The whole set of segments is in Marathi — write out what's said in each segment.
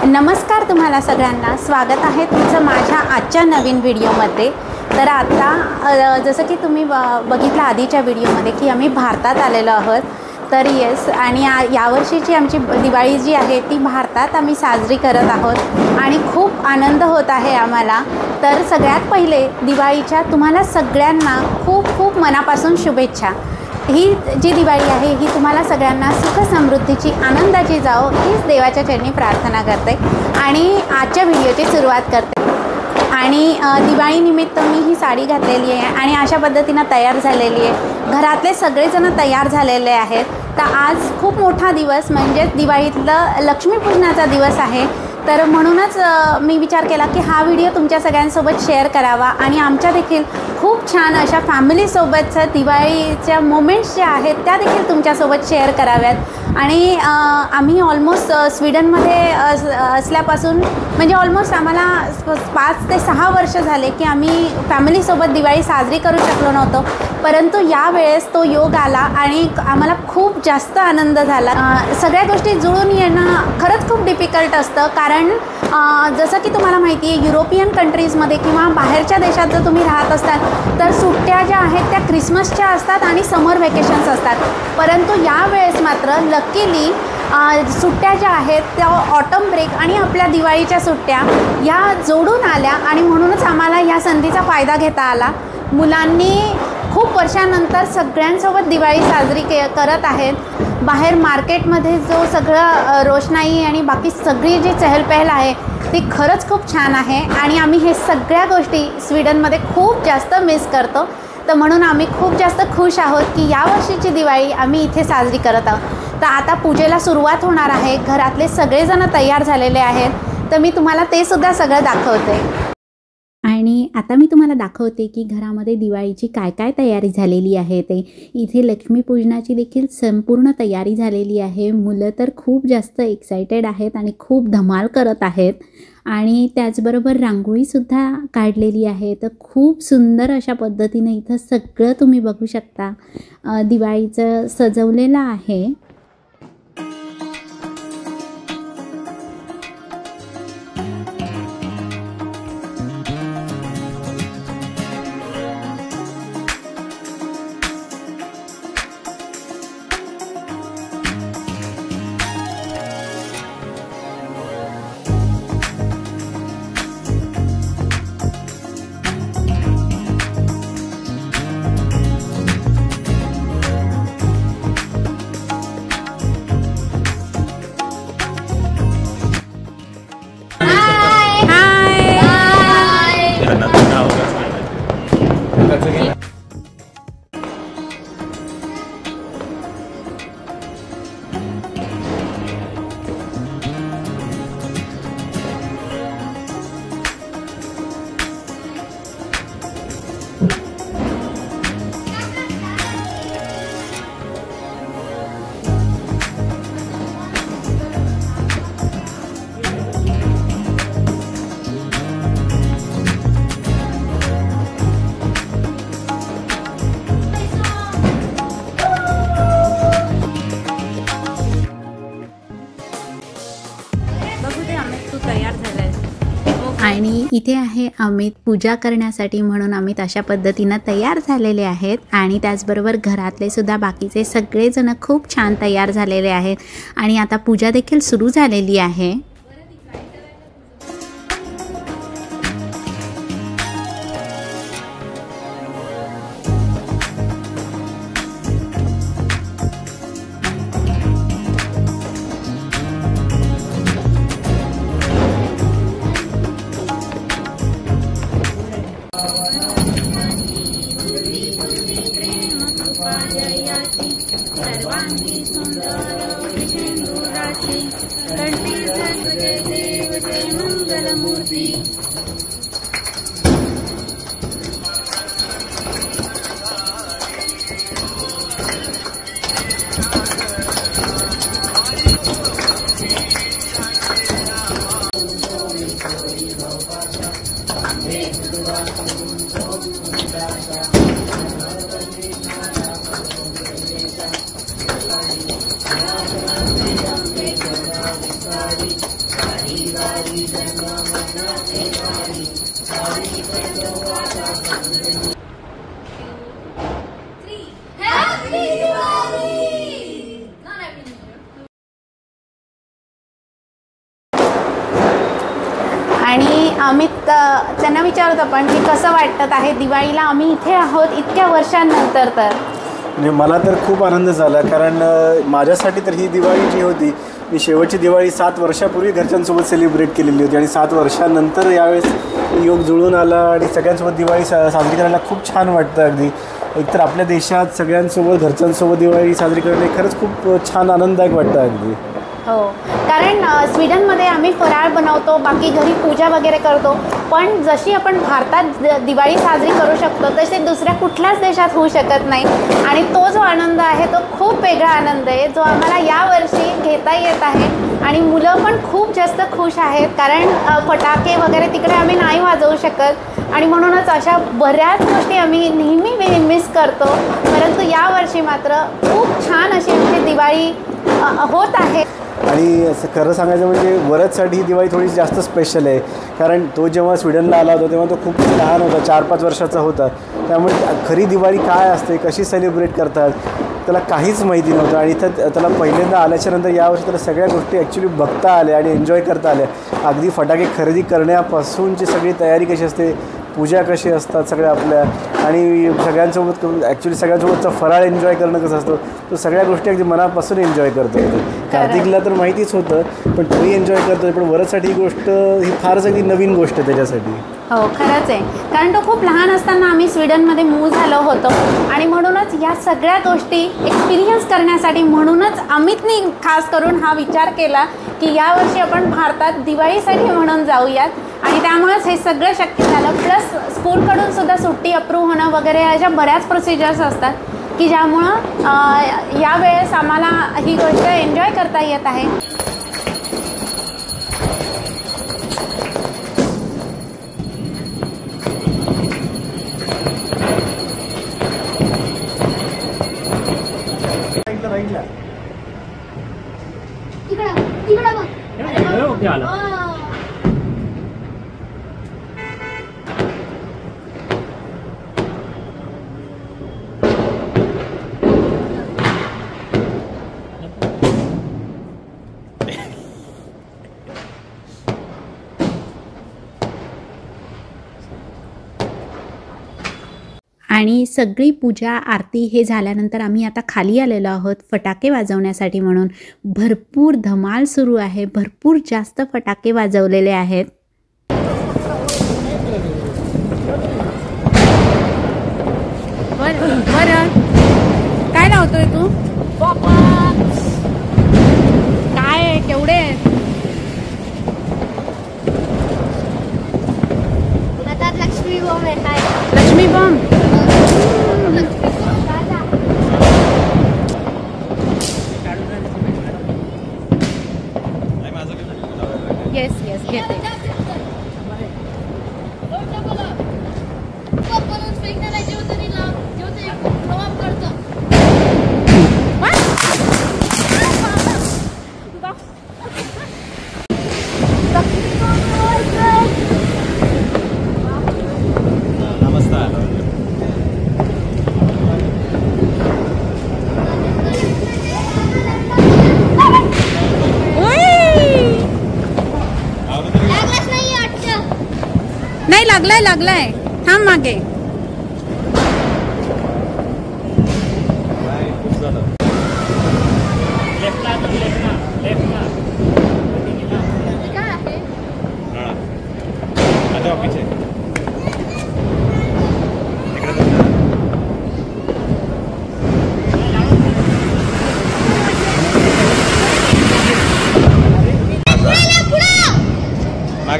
नमस्कार तुम्हाला सगळ्यांना, स्वागत आहे तुमचं माझ्या आजच्या नवीन व्हिडिओमध्ये। तर आता जसं की तुम्ही बघितलं आधीच्या व्हिडिओमध्ये की आम्ही भारतात आलेलो आहोत। तर येस, आणि यावर्षीची आमची दिवाळी जी आहे ती भारतात आम्ही साजरी करत आहोत आणि खूप आनंद होत आहे आम्हाला। तर सगळ्यात पहिले दिवाळीच्या तुम्हाला सगळ्यांना खूप खूप मनापासून शुभेच्छा। ही जी दिवाळी आहे ही तुम्हाला सगळ्यांना सुख समृद्धीची, आनंदाची जाओ हीच देवाच्या चरणी प्रार्थना करते आणि आजच्या व्हिडिओची सुरुवात करते। आणि दिवाळीनिमित्त मी ही साडी घातलेली आहे आणि अशा पद्धतीनं तयार झालेली आहे। घरातले सगळेजण तयार झालेले आहेत। तर आज खूप मोठा दिवस म्हणजे दिवाळीतलं लक्ष्मीपूजनाचा दिवस आहे। तर म्हणूनच मी विचार केला की हा व्हिडिओ तुमच्या सगळ्यांसोबत शेअर करावा आणि आमच्या देखील खूप छान अशा फॅमिलीसोबतच्या दिवाळीच्या मोमेंट्स ज्या आहेत त्या देखील तुमच्यासोबत शेअर कराव्यात। आणि आम्ही ऑलमोस्ट स्वीडनमध्ये असल्यापासून म्हणजे ऑलमोस्ट आम्हाला 5 ते 6 वर्ष झाले की आम्ही फॅमिलीसोबत दिवाळी साजरी करू शकलो नव्हतो, परंतु यावेळेस तो योग आला आणि आम्हाला खूप जास्त आनंद झाला। सगळ्या गोष्टी जुळून येणं खरंच खूप डिफिकल्ट असतं, कारण जसं की तुम्हाला माहिती आहे युरोपियन कंट्रीजमध्ये किंवा बाहेरच्या देशात जर तुम्ही राहत असाल तर सुट्ट्या ज्या आहेत त्या क्रिसमसच्या असतात आणि समर व्हॅकेशन्स असतात, परंतु यावेळेस मात्र लकीली सुट्ट्या ज्या आहेत त्या ऑटम ब्रेक आणि आपल्या दिवाळीच्या सुट्ट्या या जोडून आल्या आणि म्हणूनच आम्हाला या संधीचा फायदा घेता आला। मुलांनी खूप वर्षानंतर सगळ्यांसोबत दिवाळी साजरी करत आहेत। बाहेर मार्केटमध्ये जो सगळं रोषणाई आणि बाकी सगळी जी चहलपहल आहे ती खरंच खूप छान आहे आणि आम्ही हे सगळ्या गोष्टी स्वीडनमध्ये खूप जास्त मिस करतो। तर म्हणून आम्ही खूप जास्त खुश आहोत की यावर्षीची दिवाळी आम्ही इथे साजरी करत आहोत। तर आता पूजेला सुरुवात होणार आहे। घरातले सगळेजण तयार झालेले आहेत, तर मी तुम्हाला ते सुद्धा सगळं दाखवते। आणि आता मी तुम्हाला दाखवते की घरामध्ये दिवाळीची काय काय तयारी झालेली आहे ते। इथे लक्ष्मीपूजनाची देखील संपूर्ण तयारी झालेली आहे। मुलं तर खूप जास्त एक्सायटेड आहेत आणि खूप धमाल करत आहेत आणि त्याचबरोबर रांगोळीसुद्धा काढलेली आहे। तर खूप सुंदर अशा पद्धतीने इथं सगळं तुम्ही बघू शकता दिवाळीचं सजवलेलं आहे। आणि इथे आहे अमित पूजा करण्यासाठी, म्हणून अमित अशा पद्धतीनं तयार झालेले आहेत आणि त्याचबरोबर घरातले सुद्धा बाकीचे सगळेजण खूप छान तयार झालेले आहेत आणि आता पूजा देखील सुरू झालेली आहे। सर्वांगी सुंदर मूर्ती, कंठी सर्व जय देव जय मंगल मूर्ती। आणि आम्ही त्यांना विचारत आपण की कसं वाटत आहे दिवाळीला आम्ही इथे आहोत इतक्या वर्षांनंतर। तर म्हणजे मला तर खूप आनंद झाला, कारण माझ्यासाठी तर ही दिवाळी जी होती, मी शेवटची दिवाळी 7 वर्षापूर्वी घरच्यांसोबत सेलिब्रेट केलेली होती आणि 7 वर्षांनंतर यावेळेस योग जुळून आला आणि सगळ्यांसोबत दिवाळी साजरी करायला खूप छान वाटतं। अगदी एकतर आपल्या देशात सगळ्यांसोबत घरच्यांसोबत दिवाळी साजरी करणे खरंच खूप छान आनंददायक वाटतं अगदी। हो, कारण स्वीडनमध्ये आम्ही फराळ बनवतो, बाकी घरी पूजा वगैरे करतो, पण जशी आपण भारतात दिवाळी साजरी करू शकतो तसे दुसऱ्या कुठल्याच देशात होऊ शकत नाही। आणि तो जो आनंद आहे तो खूप वेगळा आनंद आहे जो आम्हाला यावर्षी घेता येत आहे। आणि मुलं पण खूप जास्त खुश आहेत, कारण फटाके वगैरे तिकडे आम्ही नाही वाजवू शकत आणि म्हणूनच अशा बऱ्याच गोष्टी आम्ही नेहमी मिस करतो। परंतु यावर्षी मात्र खूप छान अशी आमची दिवाळी होत आहे। आणि असं खरं सांगायचं म्हणजे वरदसाठी ही दिवाळी थोडी जास्त स्पेशल आहे, कारण तो जेव्हा स्वीडनला आला होता तेव्हा तो खूप लहान होता, 4-5 वर्षाचा होता, त्यामुळे खरी दिवाळी काय असते, कशी सेलिब्रेट करतात त्याला काहीच माहिती नव्हतं। आणि इथं त्याला पहिल्यांदा आल्याच्यानंतर यावर्षी त्याला सगळ्या गोष्टी ॲक्च्युली बघता आल्या आणि एन्जॉय करता आल्या। अगदी फटाके खरेदी करण्यापासूनची सगळी तयारी कशी असते, पूजा कशी असतात सगळ्या आपल्या, आणि सगळ्यांसोबत ॲक्च्युली सगळ्यांसोबतचा फराळ एन्जॉय करणं कसं असतं, तो सगळ्या गोष्टी अगदी मनापासून एन्जॉय करतो। कार्तिकला तर माहितीच होतं, पण तोही एन्जॉय करतो, पण वरदसाठी ही गोष्ट ही फारच अगदी नवीन गोष्ट आहे त्याच्यासाठी। हो, खरंच आहे, कारण तो खूप लहान असताना आम्ही स्वीडनमध्ये मूव्ह झालो होतो आणि म्हणूनच या सगळ्या गोष्टी एक्सपिरियन्स करण्यासाठी म्हणूनच अमितने खास करून हा विचार केला की यावर्षी आपण भारतात दिवाळीसाठी म्हणून जाऊयात आणि त्यामुळेच हे सगळं शक्य झालं। प्लस स्कूलकडून सुद्धा सुट्टी अप्रूव्ह होणं वगैरे अशा बऱ्याच प्रोसिजर्स असतात की ज्यामुळं यावेळेस आम्हाला ही गोष्ट एन्जॉय करता येत आहे। आणि सगळी पूजा आरती हे झाल्यानंतर आम्ही आता खाली आलेलो आहोत फटाके वाजवण्यासाठी, म्हणून भरपूर धमाल सुरू आहे, भरपूर जास्त फटाके वाजवलेले आहेत। बरं काय लावतोय तू? काय केवढे लक्ष्मी बॉम्ब आहे। लक्ष्मी बॉम्ब येस घेते। नाही लागलाय थांब मागे।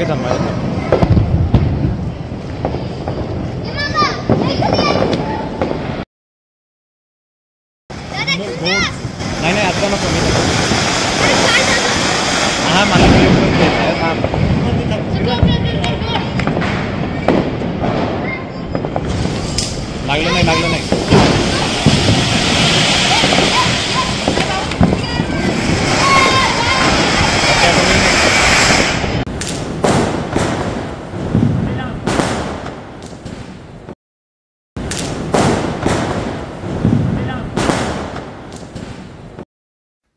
मागे थांब मागे थांब. नाही नाही आता नको मी हां मला थांब. लागलं नाही.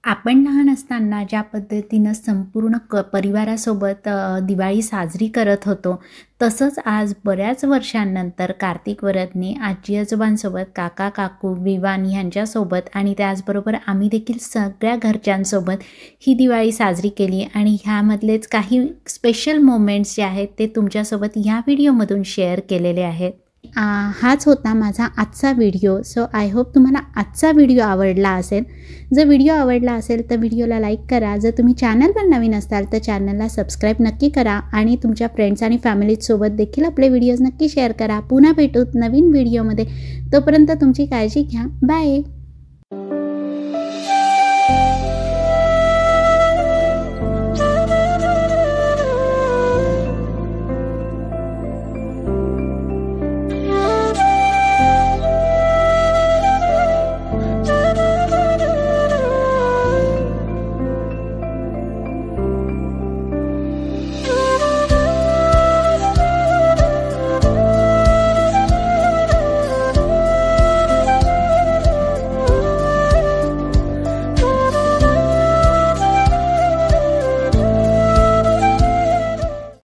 आपण लहान असताना ज्या पद्धतीनं संपूर्ण परिवारासोबत दिवाळी साजरी करत होतो, तसंच आज बऱ्याच वर्षांनंतर कार्तिक वरदने आजी आजोबांसोबत, काका काकू, विवान ह्यांच्यासोबत आणि त्याचबरोबर आम्ही देखील सगळ्या घरच्यांसोबत ही दिवाळी साजरी केली. आणि ह्यामधलेच काही स्पेशल मोमेंट्स जे आहेत ते तुमच्यासोबत ह्या व्हिडिओमधून शेअर केलेले आहेत. हाच होता माझा आजचा व्हिडिओ. सो आय होप तुम्हाला आजचा व्हिडिओ आवडला असेल. जर व्हिडिओ आवडला असेल तर व्हिडिओला लाईक करा. जर तुम्ही चॅनलवर नवीन असाल तर चॅनलला सबस्क्राईब नक्की करा आणि तुमच्या फ्रेंड्स आणि फॅमिलीसोबत देखील आपले व्हिडिओज नक्की शेअर करा. पुन्हा भेटूत नवीन व्हिडिओमध्ये. तोपर्यंत तुमची काळजी घ्या. बाय.